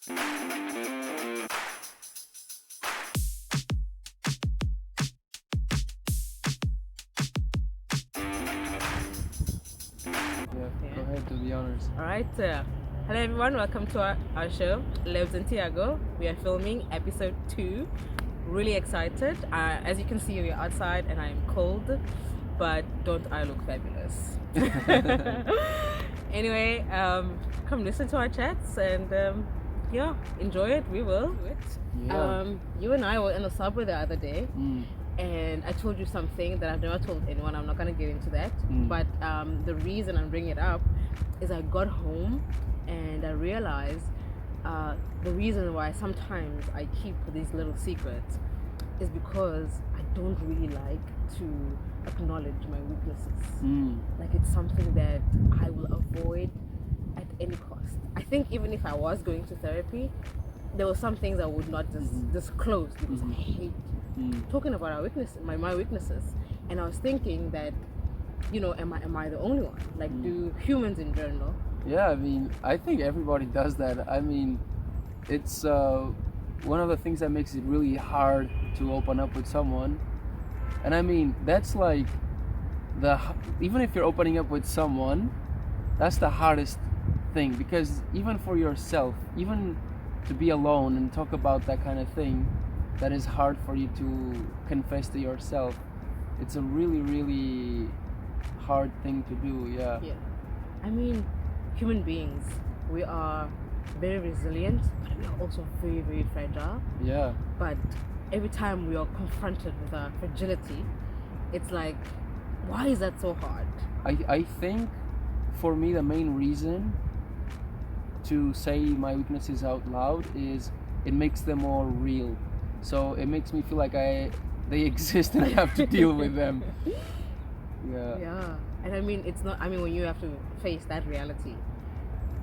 Go ahead, do the honors. All right. Hello, everyone. Welcome to our show, Lebs and Tiago. We are filming episode 2. Really excited. As you can see, we're outside and I'm cold, but don't I look fabulous? Anyway, come listen to our chats and enjoy it. We will. Yeah. You and I were in the subway the other day. And I told you something that I've never told anyone. I'm not going to get into that. But the reason I'm bringing it up is I got home and I realized the reason why sometimes I keep these little secrets is because I don't really like to acknowledge my weaknesses. Like, it's something that I will avoid at any cost. I think even if I was going to therapy, there were some things I would not disclose because I hate talking about our weaknesses, my weaknesses. And I was thinking that, am I the only one? Like, do humans in general? Yeah, I mean, I think everybody does that. I mean, it's one of the things that makes it really hard to open up with someone. And I mean, that's like even if you're opening up with someone, that's the hardest thing, because even for yourself, even to be alone and talk about that kind of thing, that is hard for you to confess to yourself. It's a really, really hard thing to do. Yeah. I mean, human beings, we are very resilient, but we are also very, very fragile. Yeah. But every time we are confronted with our fragility, it's like, why is that so hard? I think for me the main reason to say my weaknesses out loud is it makes them more real. So it makes me feel like they exist and I have to deal with them. Yeah. And I mean, it's not, when you have to face that reality,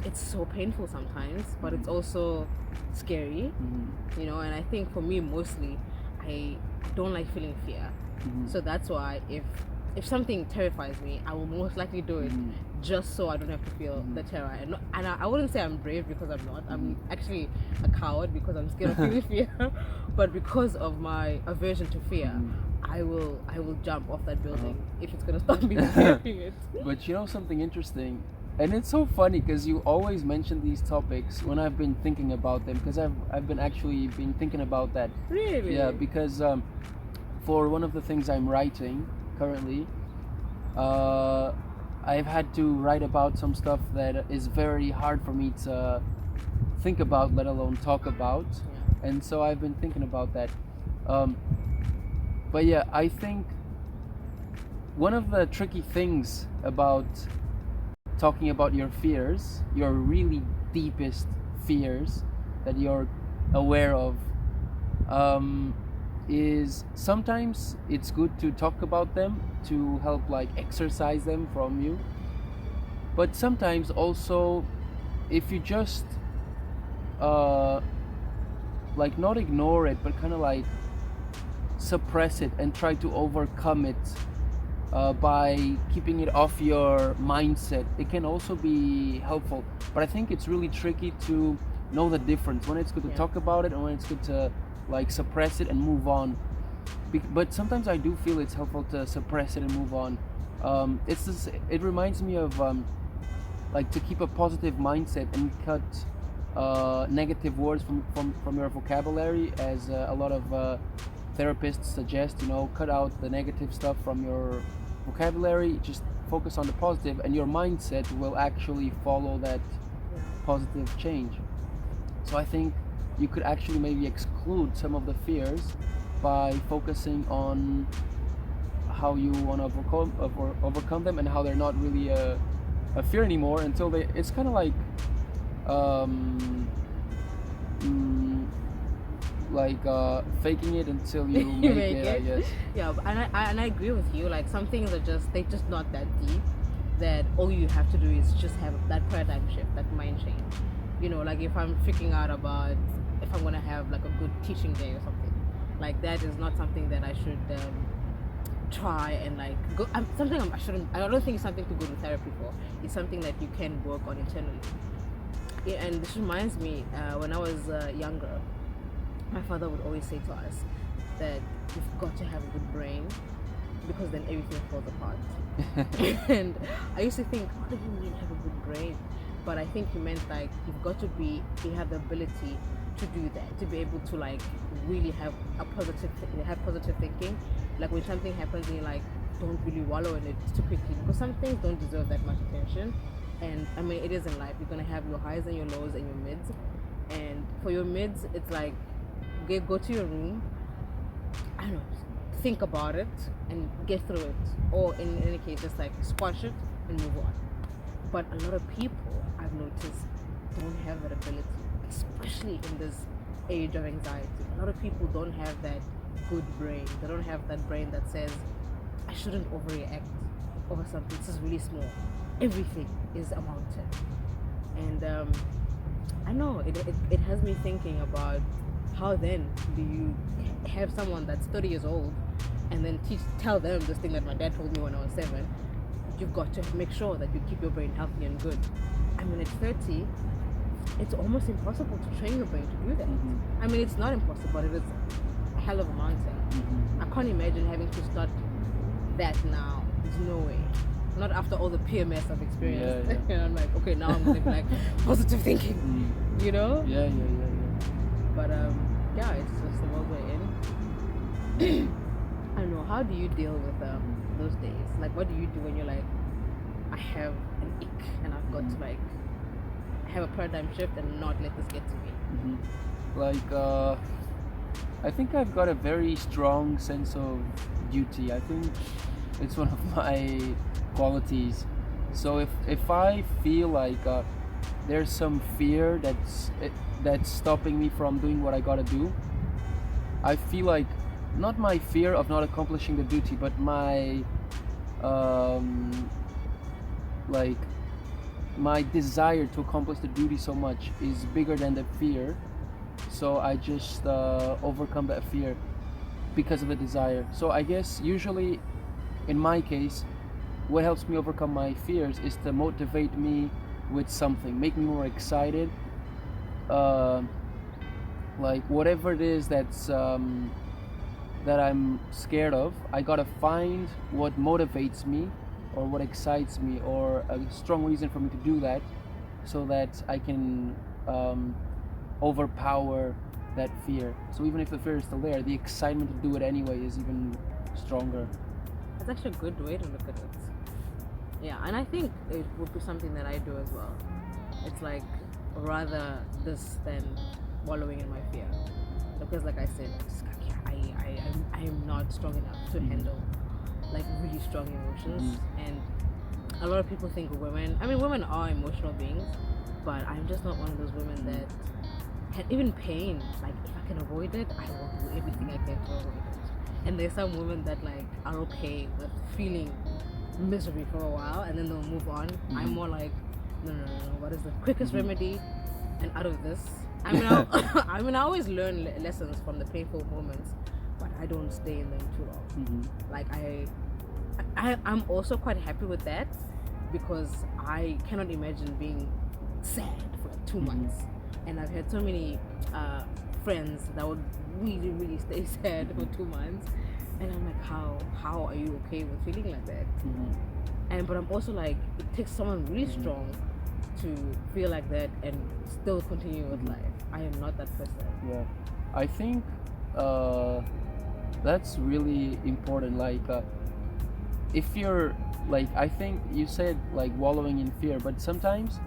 it's so painful sometimes, but it's also scary, and I think for me, mostly, I don't like feeling fear. So that's why if something terrifies me, I will most likely do it just so I don't have to feel the terror. And I wouldn't say I'm brave, because I'm not. I'm actually a coward because I'm scared of feeling fear. But because of my aversion to fear, I will jump off that building if it's gonna stop me from fearing it. But something interesting, and it's so funny because you always mention these topics when I've been thinking about them, because I've been thinking about that. Really? Yeah, because for one of the things I'm writing currently, I've had to write about some stuff that is very hard for me to think about, let alone talk about. And so I've been thinking about that. But yeah, I think one of the tricky things about talking about your fears, your really deepest fears that you're aware of, is sometimes it's good to talk about them to help like exercise them from you. But sometimes also, if you just like not ignore it, but kind of like suppress it and try to overcome it by keeping it off your mindset, it can also be helpful. But I think it's really tricky to know the difference, when it's good to talk about it and when it's good to like suppress it and move on. But sometimes I do feel it's helpful to suppress it and move on. It reminds me of like to keep a positive mindset and cut negative words from your vocabulary, as a lot of therapists suggest. Cut out the negative stuff from your vocabulary, just focus on the positive, and your mindset will actually follow that positive change. So I think you could actually maybe exclude some of the fears by focusing on how you want to overcome them, and how they're not really a fear anymore until it's kind of like faking it until you make it, I guess. Yeah, and I agree with you. Like, some things are just not that deep, that all you have to do is just have that paradigm shift, that mind change. Like, if I'm freaking out about if I'm gonna have like a good teaching day or something, like, that is not something that I should try and like go. I don't think it's something to go to therapy for. It's something that you can work on internally. Yeah, and this reminds me, when I was younger, my father would always say to us that you've got to have a good brain because then everything falls apart. And I used to think, what do you mean have a good brain? But I think he meant like you have the ability to do that, to be able to like really have positive thinking. Like when something happens and you like don't really wallow in it too quickly, because some things don't deserve that much attention. And I mean, it is in life. You're gonna have your highs and your lows and your mids. And for your mids, it's like go to your room. I don't know, think about it and get through it. Or in any case, just like squash it and move on. But a lot of people I've noticed don't have that ability, especially in this age of anxiety. A lot of people don't have that good brain. They don't have that brain that says, I shouldn't overreact over something. This is really small. Everything is a mountain. And I know it has me thinking about how then do you have someone that's 30 years old and then tell them this thing that my dad told me when I was 7. You've got to make sure that you keep your brain healthy and good. I mean, at 30, it's almost impossible to train your brain to do that. Mm-hmm. I mean, it's not impossible, but it is a hell of a mountain. Mm-hmm. I can't imagine having to start that now. There's no way. Not after all the PMS I've experienced. Yeah. And I'm like, okay, now I'm gonna be like positive thinking. Mm. You know? Yeah. But yeah, it's just the world we're in. I don't know. How do you deal with those days? Like, what do you do when you're like, I have an ick and I've got to like have a paradigm shift and not let this get to me? Mm-hmm. Like, I think I've got a very strong sense of duty. I think it's one of my qualities. So if I feel like there's some fear that's stopping me from doing what I gotta do, I feel like not my fear of not accomplishing the duty, but my like my desire to accomplish the duty so much is bigger than the fear. So I just overcome that fear because of the desire. So I guess usually in my case, what helps me overcome my fears is to motivate me with something, make me more excited. Like whatever it is that I'm scared of, I gotta find what motivates me or what excites me or a strong reason for me to do that, so that I can overpower that fear. So even if the fear is still there, the excitement to do it anyway is even stronger. That's actually a good way to look at it. Yeah, and I think it would be something that I do as well. It's like rather this than wallowing in my fear, because like I said, I am not strong enough to handle like really strong emotions. And a lot of people think women are emotional beings, but I'm just not one of those women that even pain, like if I can avoid it, I will do everything I can to avoid it. And there's some women that like are okay with feeling misery for a while and then they'll move on. I'm more like, no, what is the quickest remedy and out of this? I mean, I always learn lessons from the painful moments, but I don't stay in them too long. Like I'm also quite happy with that, because I cannot imagine being sad for like 2 months. And I've had so many friends that would really, really stay sad for 2 months. And I'm like, how are you okay with feeling like that? But I'm also like, it takes someone really strong to feel like that and still continue with life. I am not that person. Yeah, I think that's really important. Like, if you're like, I think you said like wallowing in fear, but sometimes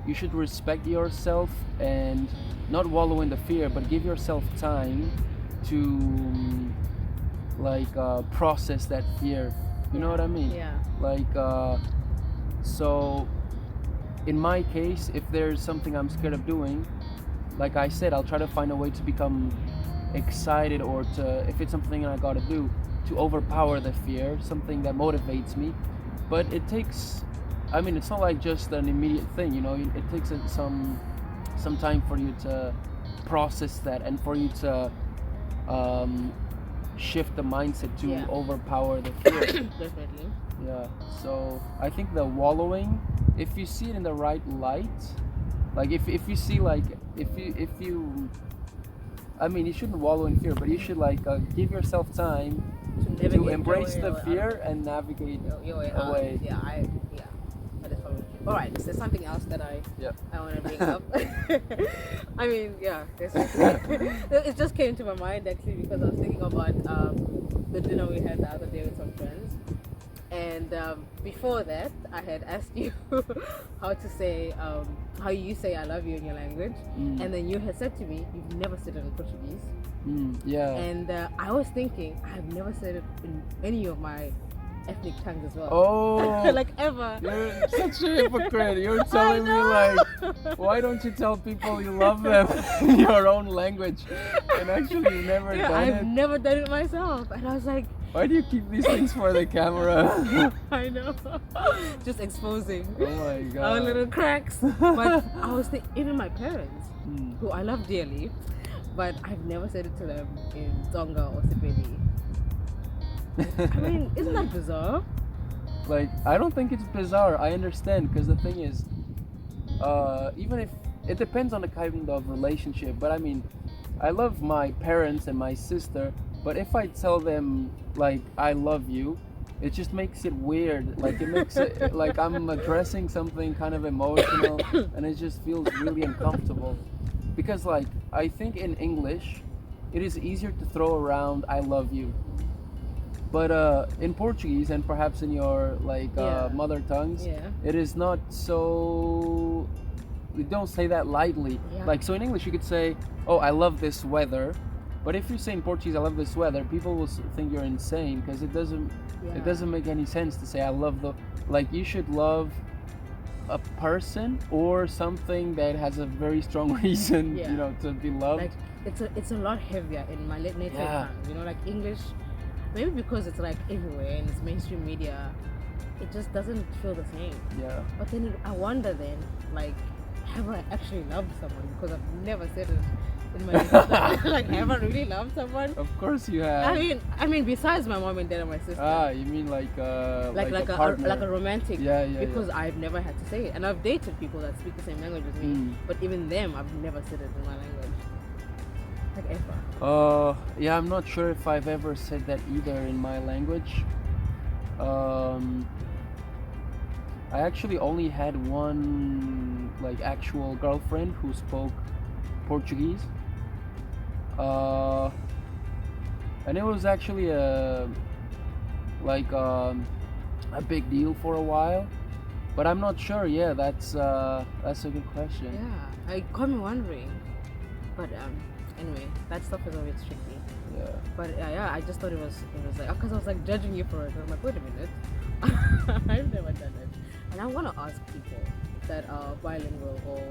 you should respect yourself and not wallow in the fear, but give yourself time to like process that fear. You know what I mean? Yeah. Like, so in my case, if there's something I'm scared of doing, like I said, I'll try to find a way to become excited, or to, if it's something I gotta do, to overpower the fear, something that motivates me. But it takes, I mean, it's not like just an immediate thing, you know. It takes some time for you to process that and for you to shift the mindset to overpower the fear. Definitely. Yeah. So I think the wallowing, if you see it in the right light, Like if you see like if you I mean, you shouldn't wallow in fear, but you should like give yourself time to embrace the fear and navigate away. That is probably true. All right, so there's something else that I want to bring up. I mean, it just came to my mind actually because I was thinking about the dinner we had the other day with some friends. And before that, I had asked you how to say, how you say I love you in your language. And then you had said to me, you've never said it in Portuguese. And I was thinking, I've never said it in any of my ethnic tongues as well. Oh, like ever. You're such a hypocrite. You're telling me like, why don't you tell people you love them in your own language? And actually, you've never done it. I've never done it myself. And I was like, why do you keep these things for the camera? I know. Just exposing oh my god, our little cracks. But I was thinking, even my parents, who I love dearly, but I've never said it to them in Tonga or Sepedi. I mean, isn't that bizarre? Like, I don't think it's bizarre. I understand, because the thing is, even if it depends on the kind of relationship, but I mean, I love my parents and my sister, but if I tell them like I love you, it just makes it weird. Like it makes it like I'm addressing something kind of emotional, and it just feels really uncomfortable. Because like I think in English, it is easier to throw around I love you. But in Portuguese and perhaps in your like mother tongues, it is not so. We don't say that lightly. Like so in English you could say, "Oh, I love this weather," but if you say in Portuguese, "I love this weather," people will think you're insane because it doesn't make any sense to say I love the. Like you should love a person or something that has a very strong reason, you know, to be loved. Like it's a lot heavier in my native tongue. You know, like English. Maybe because it's like everywhere and it's mainstream media, it just doesn't feel the same. Yeah. But then I wonder then, like, have I actually loved someone? Because I've never said it in my life. Like, have I really loved someone? Of course you have. I mean, besides my mom and dad and my sister. Ah, you mean like a partner. Like a romantic. Yeah. Because I've never had to say it, and I've dated people that speak the same language as me. But even them, I've never said it in my language. Like ever. Yeah, I'm not sure if I've ever said that either in my language. I actually only had one like actual girlfriend who spoke Portuguese. And it was actually a big deal for a while. But I'm not sure. Yeah, that's a good question. Yeah, it got me wondering. But anyway, that stuff is always tricky. Yeah. But I just thought it was like, because I was like judging you for it. I was like, wait a minute, I've never done it. And I want to ask people that are bilingual or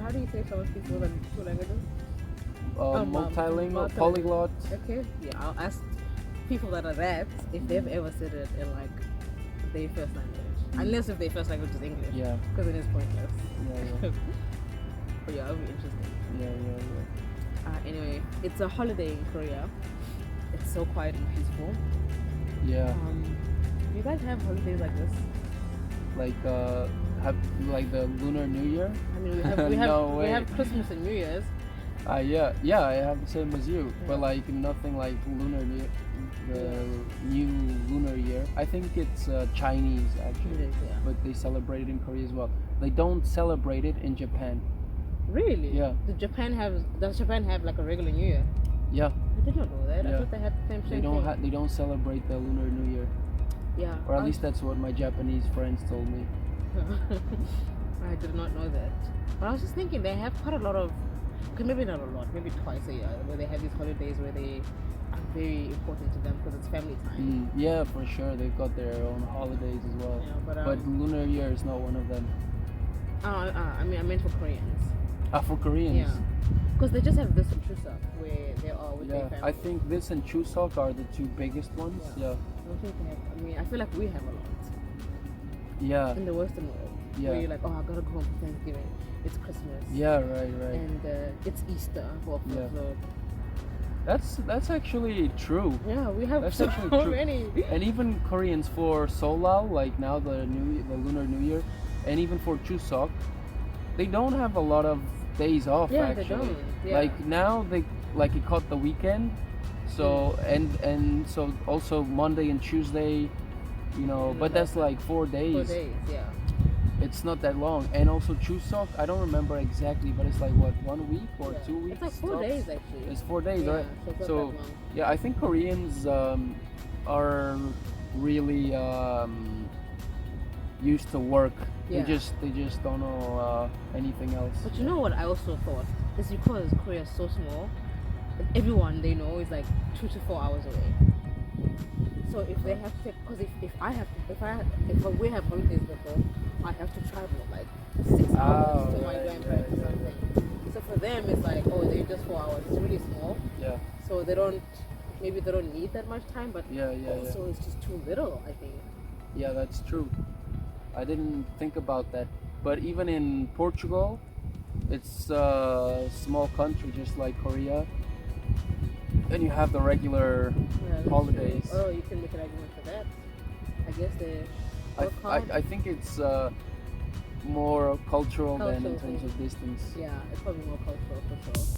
how do you say someone speaks more than two languages? Multilingual, polyglot. Okay, yeah, I'll ask people that are that if they've ever said it in like their first language, unless if their first language is English. Yeah. Because it is pointless. Yeah. But yeah, that'll be interesting. Yeah. Anyway, it's a holiday in Korea. It's so quiet and peaceful. Yeah. Do you guys have holidays like this? Like the Lunar New Year? I mean, we have Christmas and New Year's. Yeah, I have the same as you, but like nothing like Lunar New, the new Lunar Year. I think it's Chinese actually, It is, yeah. but they celebrate it in Korea as well. They don't celebrate it in Japan. Really? Yeah. Does Japan have like a regular New Year? Yeah. I did not know that. Yeah. I thought they had the same They thing. they don't celebrate the Lunar New Year. Yeah. Or at least that's what my Japanese friends told me. I did not know that. But I was just thinking they have quite a lot of, maybe not a lot, maybe twice a year, where they have these holidays where they are very important to them because it's family time. Yeah, for sure. They've got their own holidays as well. Yeah, but Lunar Year is not one of them. I meant for Koreans. For Koreans? Yeah. Because they just have this and Chuseok where they are with their family. I think this and Chuseok are the two biggest ones. Yeah. I don't think they have, I feel like we have a lot. Yeah. In the Western world. Yeah. Where you're like, I gotta go home for Thanksgiving. It's Christmas. Yeah, right. And it's Easter. That's actually true. Yeah, we have That's so actually true. many. And even Koreans for Solal, like now the Lunar New Year, and even for Chuseok, they don't have a lot of days off Yeah, actually. they don't. Yeah. Like now they like it caught the weekend, so and so also Monday and Tuesday, you know, but that's like 4 days. 4 days, yeah. It's not that long. And also Chuseok, I don't remember exactly, but it's like what, 1 week or 2 weeks? It's like 4 tops? days actually. It's 4 days, Yeah, right? so it's not So that long. yeah, I think Koreans are really used to work. Yeah. They just don't know anything else. But you know what I also thought? It's because Korea is so small. Everyone they know is like 2 to 4 hours away. So if they have to, because if we have holidays before, I have to travel like 6 hours to my grandparents or something. So for them it's like, oh, they're just 4 hours. It's really small. Yeah. So they don't need that much time, but also it's just too little, I think. Yeah, that's true. I didn't think about that. But even in Portugal, it's a small country just like Korea. And you have the regular holidays. True. Oh, you can make an argument for that. I guess they I think it's more cultural than in terms thing. of distance. Yeah, it's probably more cultural for sure.